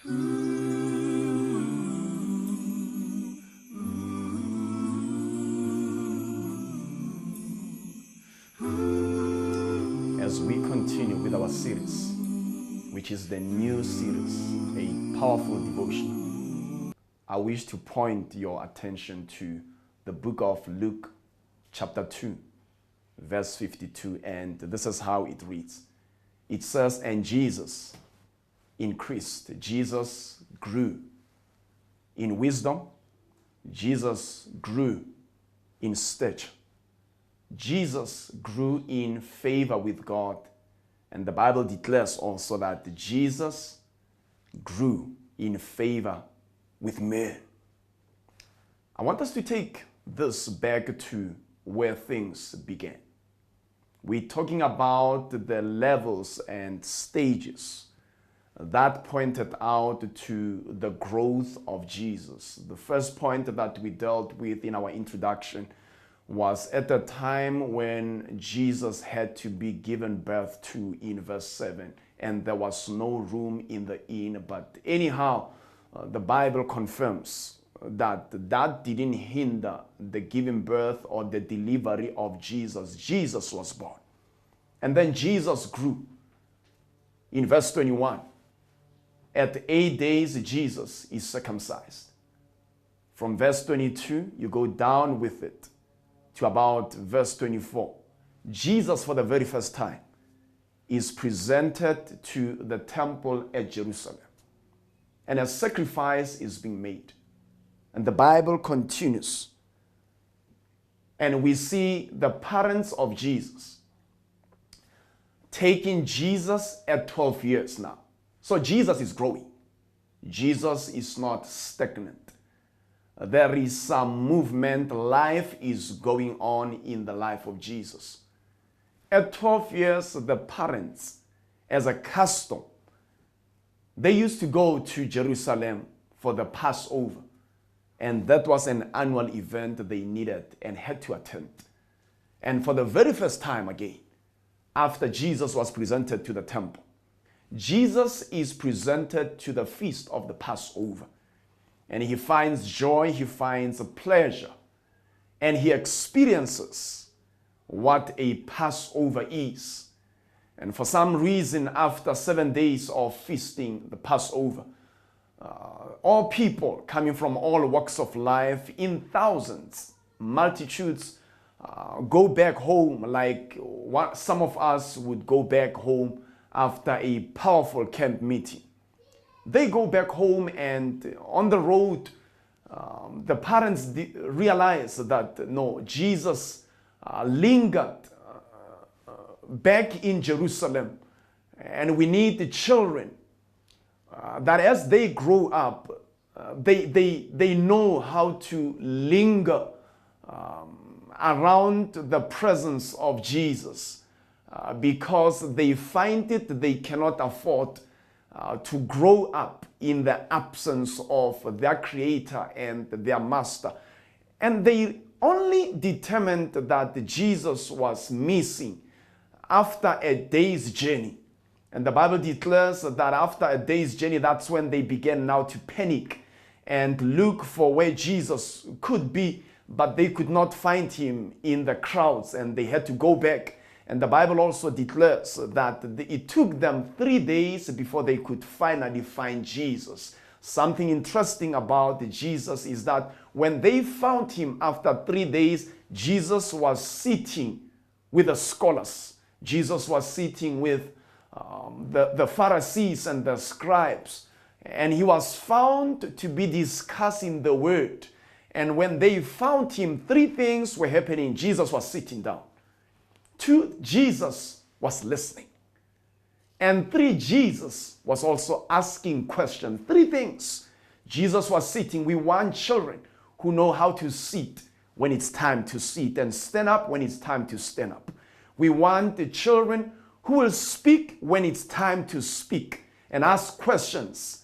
As we continue with our series, which is the new series, A Powerful Devotion, I wish to point your attention to the book of Luke, chapter 2, verse 52, and this is how it reads. It says, "And Jesus increased," Jesus grew in wisdom, Jesus grew in stature, Jesus grew in favor with God, and the Bible declares also that Jesus grew in favor with men. I want us to take this back to where things began. We're talking about the levels and stages that pointed out to the growth of Jesus. The first point that we dealt with in our introduction was at the time when Jesus had to be given birth to in verse 7, and there was no room in the inn. But anyhow, the Bible confirms that didn't hinder the giving birth or the delivery of Jesus. Jesus was born. And then Jesus grew. In verse 21, at 8 days, Jesus is circumcised. From verse 22, you go down with it to about verse 24. Jesus, for the very first time, is presented to the temple at Jerusalem, and a sacrifice is being made. And the Bible continues, and we see the parents of Jesus taking Jesus at 12 years now. So Jesus is growing. Jesus is not stagnant. There is some movement. Life is going on in the life of Jesus. At 12 years, the parents, as a custom, they used to go to Jerusalem for the Passover. And that was an annual event they needed and had to attend. And for the very first time again, after Jesus was presented to the temple, Jesus is presented to the feast of the Passover. And he finds joy, he finds pleasure, and he experiences what a Passover is. And for some reason, after 7 days of feasting the Passover, all people coming from all walks of life in thousands, multitudes, go back home like what some of us would go back home after a powerful camp meeting. They go back home, and on the road, the parents realize that no, Jesus lingered back in Jerusalem, and we need the children that as they grow up, they know how to linger around the presence of Jesus because they find it they cannot afford to grow up in the absence of their Creator and their Master. And they only determined that Jesus was missing after a day's journey. And the Bible declares that after a day's journey, that's when they began now to panic and look for where Jesus could be, but they could not find him in the crowds, and they had to go back. And the Bible also declares that it took them 3 days before they could finally find Jesus. Something interesting about Jesus is that when they found him after 3 days, Jesus was sitting with the scholars. Jesus was sitting with the Pharisees and the scribes, and he was found to be discussing the word. And when they found him, 3 things were happening. Jesus was sitting down. 2, Jesus was listening. And 3, Jesus was also asking questions. 3 things. Jesus was sitting. We want children who know how to sit when it's time to sit and stand up when it's time to stand up. We want the children who will speak when it's time to speak and ask questions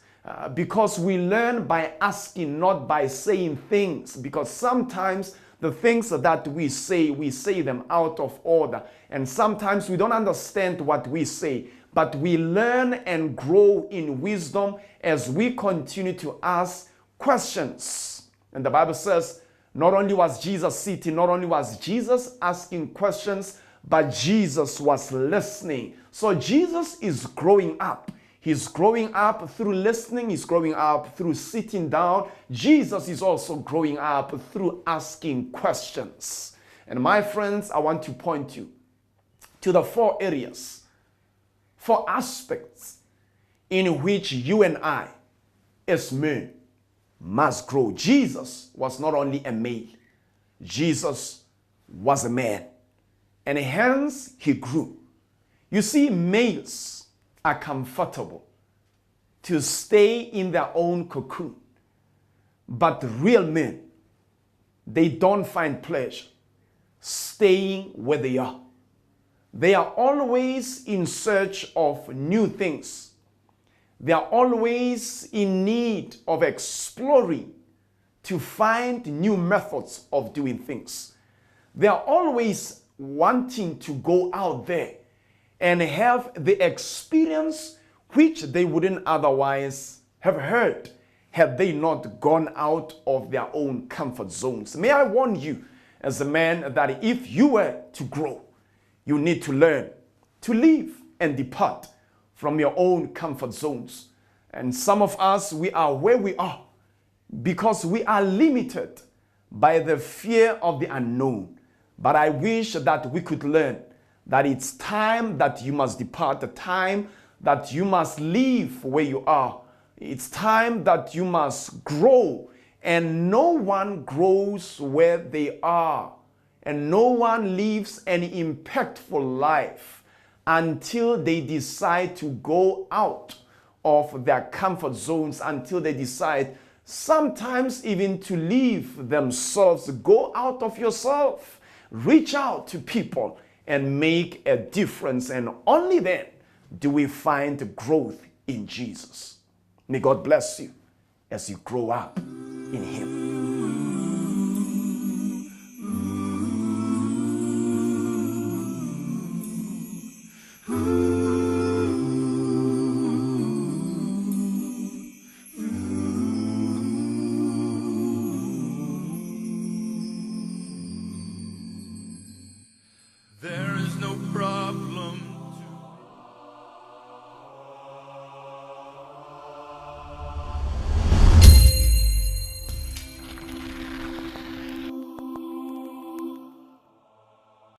because we learn by asking, not by saying things, because sometimes the things that we say them out of order. And sometimes we don't understand what we say, but we learn and grow in wisdom as we continue to ask questions. And the Bible says, not only was Jesus sitting, not only was Jesus asking questions, but Jesus was listening. So Jesus is growing up. He's growing up through listening. He's growing up through sitting down. Jesus is also growing up through asking questions. And my friends, I want to point you to the 4 areas, 4 aspects in which you and I, as men, must grow. Jesus was not only a male, Jesus was a man, and hence he grew. You see, males are comfortable to stay in their own cocoon, but real men, they don't find pleasure staying where they are. They are always in search of new things. They are always in need of exploring to find new methods of doing things. They are always wanting to go out there and have the experience which they wouldn't otherwise have heard had they not gone out of their own comfort zones. May I warn you as a man that if you were to grow, you need to learn to leave and depart from your own comfort zones. And some of us, we are where we are because we are limited by the fear of the unknown. But I wish that we could learn that it's time that you must depart, the time that you must leave where you are. It's time that you must grow, and no one grows where they are, and no one lives an impactful life until they decide to go out of their comfort zones, until they decide sometimes even to leave themselves. Go out of yourself, reach out to people and make a difference, and only then do we find growth in Jesus. May God bless you as you grow up in Him.